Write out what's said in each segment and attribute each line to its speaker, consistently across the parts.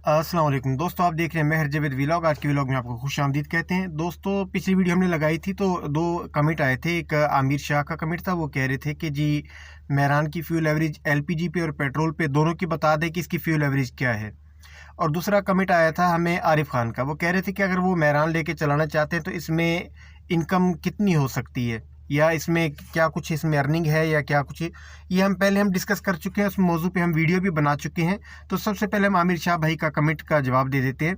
Speaker 1: अस्सलाम वालेकुम दोस्तों, आप देख रहे हैं मेहर जवेद व्लॉग। आज के व्लॉग में आपको खुश आमदीद कहते हैं। दोस्तों, पिछली वीडियो हमने लगाई थी तो दो कमेंट आए थे। एक आमिर शाह का कमेंट था, वो कह रहे थे कि जी मेहरान की फ्यूल एवरेज एलपीजी पे और पेट्रोल पे दोनों की बता दें कि इसकी फ्यूल एवरेज क्या है। और दूसरा कमेंट आया था हमें आरिफ खान का, वो कह रहे थे कि अगर वो मेहरान लेके चलाना चाहते हैं तो इसमें इनकम कितनी हो सकती है, या इसमें क्या कुछ इसमें अर्निंग है या क्या कुछ। ये हम डिस्कस कर चुके हैं, उस मौजू पे हम वीडियो भी बना चुके हैं। तो सबसे पहले हम आमिर शाह भाई का कमेंट का जवाब दे देते हैं।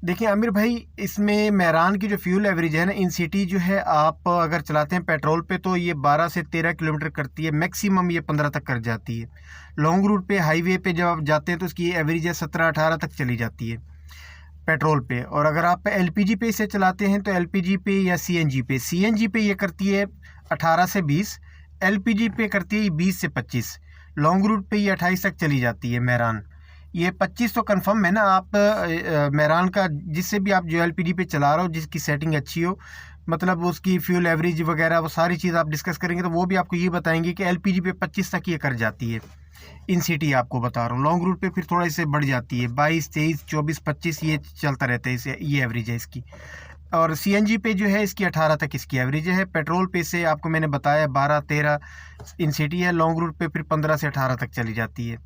Speaker 1: देखिए आमिर भाई, इसमें मेहरान की जो फ्यूल एवरेज है ना, इन सिटी जो है आप अगर चलाते हैं पेट्रोल पे तो ये 12 से 13 किलोमीटर करती है, मैक्सिमम ये 15 तक कर जाती है। लॉन्ग रूट पे हाईवे पे जब आप जाते हैं तो इसकी एवरेज है 17-18 तक चली जाती है पेट्रोल पे। और अगर आप एलपीजी पे इसे चलाते हैं तो एलपीजी पे या सीएनजी पे ये करती है 18 से 20, एलपीजी पे करती है 20 से 25, लॉन्ग रूट पे ये 28 तक चली जाती है मेहरान। ये 25 तो कंफर्म है ना। आप मेहरान का जिससे भी आप जो एलपीजी पे चला रहे हो, जिसकी सेटिंग अच्छी हो, मतलब उसकी फ्यूल एवरेज वगैरह वो सारी चीज़ आप डिस्कस करेंगे तो वो भी आपको ये बताएंगे कि एलपीजी पे 25 तक ये कर जाती है। इन सिटी आपको बता रहा हूँ। लॉन्ग रूट पे फिर थोड़ा इससे बढ़ जाती है, 22, 23, 24, 25 ये चलता रहता है। इसे ये एवरेज है इसकी। और सीएनजी पे जो है इसकी 18 तक इसकी एवरेज है। पेट्रोल पे से आपको मैंने बताया 12-13 इन सिटी है, लॉन्ग रूट पे फिर 15 से 18 तक चली जाती है।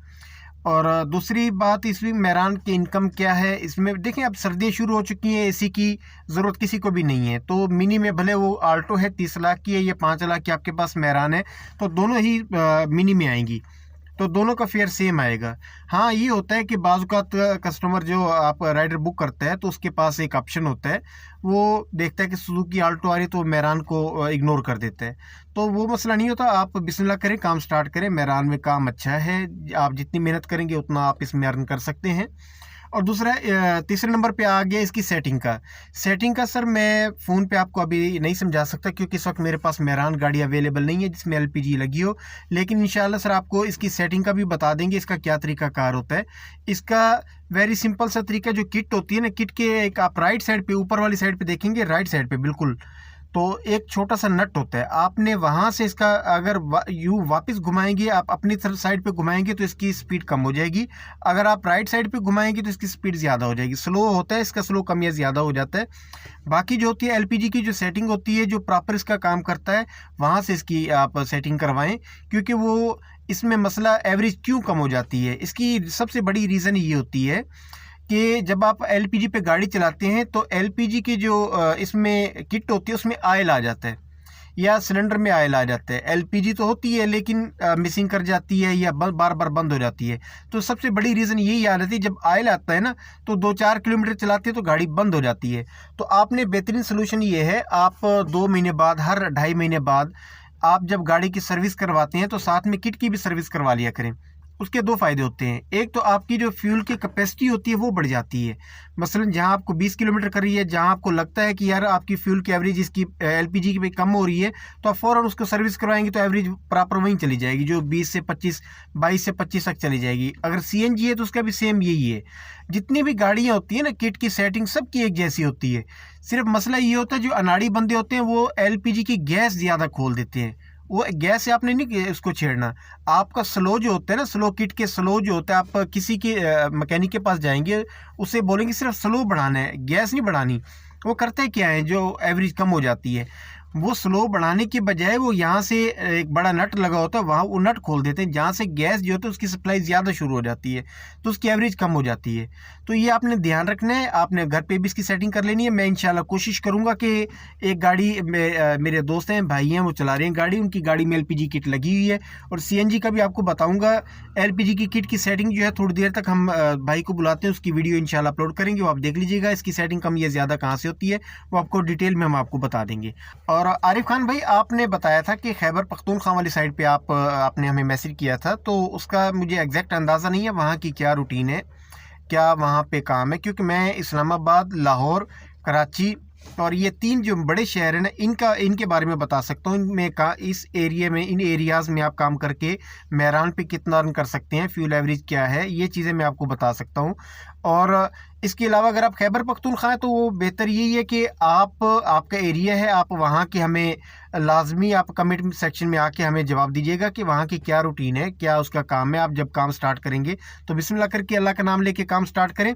Speaker 1: और दूसरी बात, इसमें मेहरान की इनकम क्या है, इसमें देखें अब सर्दियाँ शुरू हो चुकी हैं, एसी की ज़रूरत किसी को भी नहीं है। तो मिनी में भले वो आल्टो है 30 लाख की है या 5 लाख की आपके पास मेहरान है, तो दोनों ही मिनी में आएंगी, तो दोनों का फेयर सेम आएगा। हाँ, ये होता है कि बाज़ औक़ात कस्टमर जो आप राइडर बुक करता है तो उसके पास एक ऑप्शन होता है, वो देखता है कि सुजुकी आल्टो आ रही तो मेहरान को इग्नोर कर देता है। तो वो मसला नहीं होता, आप बिस्मिल्लाह करें, काम स्टार्ट करें। मेहरान में काम अच्छा है, आप जितनी मेहनत करेंगे उतना आप इसमें अर्न कर सकते हैं। और दूसरा तीसरे नंबर पे आ गया इसकी सेटिंग का सर मैं फ़ोन पे आपको अभी नहीं समझा सकता, क्योंकि इस वक्त मेरे पास मेहरान गाड़ी अवेलेबल नहीं है जिसमें एलपीजी लगी हो। लेकिन इंशाल्लाह सर आपको इसकी सेटिंग का भी बता देंगे, इसका क्या तरीका कार होता है। इसका वेरी सिंपल सा तरीका, जो किट होती है ना, किट के एक आप राइट साइड पे, ऊपर वाली साइड पे देखेंगे, राइट साइड पे बिल्कुल, तो एक छोटा सा नट होता है। आपने वहाँ से इसका अगर यूँ वापस घुमाएंगे, आप अपनी तरफ साइड पे घुमाएंगे तो इसकी स्पीड कम हो जाएगी। अगर आप राइट साइड पे घुमाएंगे तो इसकी स्पीड ज़्यादा हो जाएगी। स्लो होता है इसका, स्लो कम या ज़्यादा हो जाता है। बाकी जो होती है एलपीजी की जो सेटिंग होती है, जो प्रॉपर इसका काम करता है, वहाँ से इसकी आप सेटिंग करवाएं। क्योंकि वो इसमें मसला एवरेज क्यों कम हो जाती है, इसकी सबसे बड़ी रीज़न ये होती है कि जब आप एलपीजी पे गाड़ी चलाते हैं तो एलपीजी की जो इसमें किट होती है उसमें आयल आ जाता है, या सिलेंडर में आयल आ जाता है। एलपीजी तो होती है लेकिन मिसिंग कर जाती है या बार बार बंद हो जाती है। तो सबसे बड़ी रीज़न यही आ जाती है, जब आयल आता है ना तो 2-4 किलोमीटर चलाते हैं तो गाड़ी बंद हो जाती है। तो आपने बेहतरीन सोल्यूशन ये है, आप 2 महीने बाद, हर 2.5 महीने बाद आप जब गाड़ी की सर्विस करवाते हैं तो साथ में किट की भी सर्विस करवा लिया करें। उसके 2 फ़ायदे होते हैं। एक तो आपकी जो फ्यूल की कैपेसिटी होती है वो बढ़ जाती है। मसलन जहां आपको 20 किलोमीटर कर रही है, जहां आपको लगता है कि यार आपकी फ्यूल की एवरेज इसकी एलपीजी की भी कम हो रही है, तो आप फ़ौरन उसको सर्विस करवाएंगे तो एवरेज प्रॉपर वहीं चली जाएगी, जो 20 से 25, 22 से 25 तक चली जाएगी। अगर सीएनजी है तो उसका भी सेम यही है। जितनी भी गाड़ियाँ होती हैं ना, किट की सेटिंग सबकी एक जैसी होती है। सिर्फ मसला ये होता है, जो अनाड़ी बंदे होते हैं वो एलपीजी की गैस ज़्यादा खोल देते हैं। वो गैस से आपने नहीं उसको छेड़ना। आपका स्लो जो होता है ना, स्लो किट के स्लो जो होता है, आप किसी के मैकेनिक के पास जाएंगे, उससे बोलेंगे सिर्फ स्लो बढ़ाना है, गैस नहीं बढ़ानी। वो करते क्या है, जो एवरेज कम हो जाती है, वो स्लो बढ़ाने के बजाय वो यहाँ से एक बड़ा नट लगा होता है, वहाँ वो नट खोल देते हैं, जहाँ से गैस जो होता है उसकी सप्लाई ज़्यादा शुरू हो जाती है, तो उसकी एवरेज कम हो जाती है। तो ये आपने ध्यान रखना है, आपने घर पे भी इसकी सेटिंग कर लेनी है। मैं इंशाल्लाह कोशिश करूँगा कि एक गाड़ी मेरे दोस्त हैं, भाई हैं, वो चला रहे हैं गाड़ी, उनकी गाड़ी में एलपीजी किट लगी हुई है। और सीएनजी का भी आपको बताऊँगा। एलपीजी की किट की सेटिंग जो है थोड़ी देर तक हम भाई को बुलाते हैं, उसकी वीडियो इंशाल्लाह अपलोड करेंगे, वो आप देख लीजिएगा। इसकी सेटिंग कम या ज़्यादा कहाँ से होती है वो आपको डिटेल में हम आपको बता देंगे। और आरिफ खान भाई, आपने बताया था कि खैबर पख्तूनख्वा वाली साइड पे आपने हमें मैसेज किया था, तो उसका मुझे एग्जैक्ट अंदाज़ा नहीं है वहाँ की क्या रूटीन है, क्या वहाँ पे काम है। क्योंकि मैं इस्लामाबाद, लाहौर, कराची और ये 3 जो बड़े शहर हैं ना, इनके बारे में बता सकता हूँ। मैं इस एरिया में, इन एरियाज़ में आप काम करके मेहरान पे कितना अर्न कर सकते हैं, फ्यूल एवरेज क्या है, ये चीज़ें मैं आपको बता सकता हूँ। और इसके अलावा अगर आप खैबर पख्तूनख्वा हैं तो वो बेहतर यही है कि आपका एरिया है, आप वहाँ के हमें लाजमी आप कमेंट सेक्शन में आके हमें जवाब दीजिएगा कि वहाँ की क्या रूटीन है, क्या उसका काम है। आप जब काम स्टार्ट करेंगे तो बिस्मिल्लाह करके अल्लाह का नाम लेके काम स्टार्ट करें।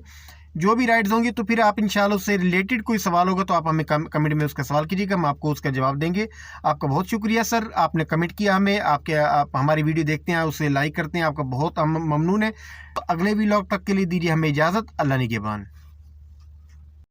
Speaker 1: जो भी राइड्स होंगी तो फिर आप इंशाल्लाह उससे रिलेटेड कोई सवाल होगा तो आप हमें कमेंट में उसका सवाल कीजिएगा, हम आपको उसका जवाब देंगे। आपका बहुत शुक्रिया सर, आपने कमेंट किया हमें, आप हमारी वीडियो देखते हैं, उसे लाइक करते हैं, आपका बहुत हम ममनून है। तो अगले व्लॉग तक के लिए दीजिए हमें इजाज़त। अल्लाह निगहबान।